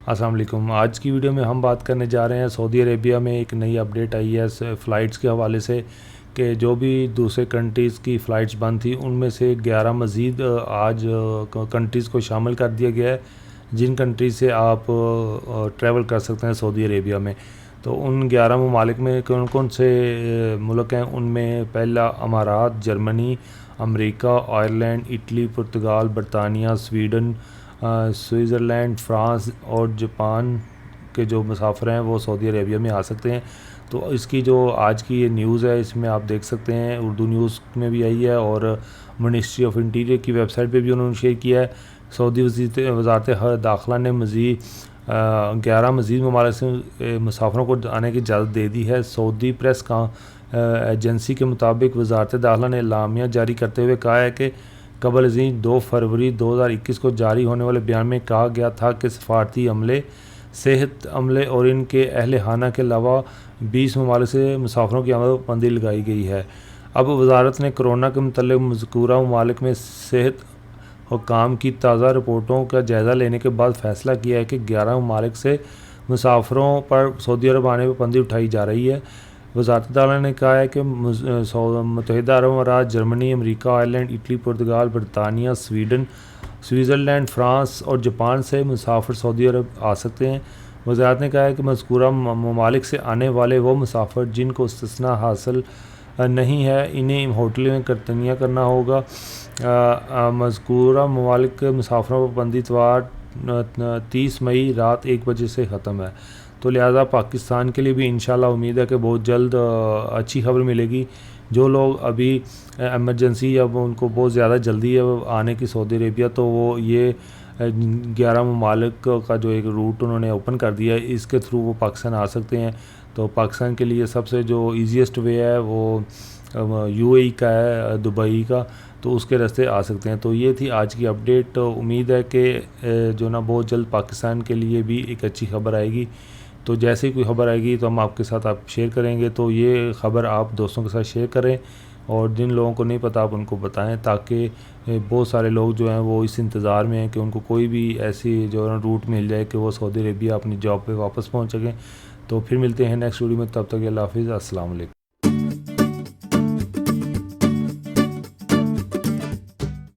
السلام علیکم۔ آج کی ویڈیو میں ہم بات کرنے جا رہے ہیں سعودی عربیہ میں ایک نئی اپڈیٹ آئی ہے فلائٹس کے حوالے سے کہ جو بھی دوسرے کنٹریز کی فلائٹس بند تھی ان میں سے 11 مزید آج کنٹریز کو شامل کر دیا گیا ہے جن کنٹریز سے آپ ٹریول کر سکتے ہیں سعودی عربیہ میں۔ تو ان 11 ممالک میں کون کون سے ملک ہیں؟ ان میں پہلا امارات، جرمنی، امریکہ، آئرلینڈ، اٹلی، پرتگال، برطانیہ، سویڈن، سوئٹزرلینڈ، فرانس اور جاپان کے جو مسافر ہیں وہ سعودی عربیہ میں آ سکتے ہیں۔ تو اس کی جو آج کی یہ نیوز ہے اس میں آپ دیکھ سکتے ہیں، اردو نیوز میں بھی آئی ہے اور منسٹری آف انٹیریئر کی ویب سائٹ پہ بھی انہوں نے شیئر کیا ہے۔ سعودی وزارت داخلہ نے 11 مزید ممالک سے مسافروں کو آنے کی اجازت دے دی ہے۔ سعودی پریس ایجنسی کے مطابق وزارت داخلہ نے اعلامیہ جاری کرتے ہوئے کہا ہے کہ قبل ازیں 2 فروری 2021 کو جاری ہونے والے بیان میں کہا گیا تھا کہ سفارتی عملے، صحت عملے اور ان کے اہل خانہ کے علاوہ 20 ممالک سے مسافروں کی آمد پابندی لگائی گئی ہے۔ اب وزارت نے کورونا کے متعلق مذکورہ ممالک میں صحت حکام کی تازہ رپورٹوں کا جائزہ لینے کے بعد فیصلہ کیا ہے کہ 11 ممالک سے مسافروں پر سعودی عرب آنے پر پابندی اٹھائی جا رہی ہے۔ وزارت داخلہ نے کہا ہے کہ متحدہ عرب امارات، جرمنی، امریکہ، آئرلینڈ، اٹلی، پرتگال، برطانیہ، سویڈن، سوئٹزرلینڈ، فرانس اور جاپان سے مسافر سعودی عرب آ سکتے ہیں۔ وزارت نے کہا ہے کہ مذکورہ ممالک سے آنے والے وہ مسافر جن کو استثناء حاصل نہیں ہے انہیں ہوٹل میں قرنطینہ کرنا ہوگا۔ مذکورہ ممالک کے مسافروں پر پابندی اتوار 30 مئی رات 1 بجے سے ختم ہے۔ تو لہٰذا پاکستان کے لیے بھی انشاءاللہ امید ہے کہ بہت جلد اچھی خبر ملے گی۔ جو لوگ ابھی ایمرجنسی یا ان کو بہت زیادہ جلدی ہے آنے کی سعودی عربیہ، تو وہ یہ 11 ممالک کا جو ایک روٹ انہوں نے اوپن کر دیا ہے اس کے تھرو وہ پاکستان آ سکتے ہیں۔ تو پاکستان کے لیے سب سے جو ایزیسٹ وے ہے وہ UAE کا ہے، دبئی کا، تو اس کے راستے آ سکتے ہیں۔ تو یہ تھی آج کی اپڈیٹ۔ امید ہے کہ جو نا بہت جلد پاکستان کے لیے بھی ایک اچھی خبر آئے گی۔ تو جیسے ہی کوئی خبر آئے گی تو ہم آپ کے ساتھ شیئر کریں گے۔ تو یہ خبر آپ دوستوں کے ساتھ شیئر کریں اور جن لوگوں کو نہیں پتہ آپ ان کو بتائیں، تاکہ بہت سارے لوگ جو ہیں وہ اس انتظار میں ہیں کہ ان کو کوئی بھی ایسی جو روٹ مل جائے کہ وہ سعودی عربیہ اپنی جاب پہ واپس پہنچ سکیں۔ تو پھر ملتے ہیں نیکسٹ ویڈیو میں، تب تک اللہ حافظ، السلام علیکم۔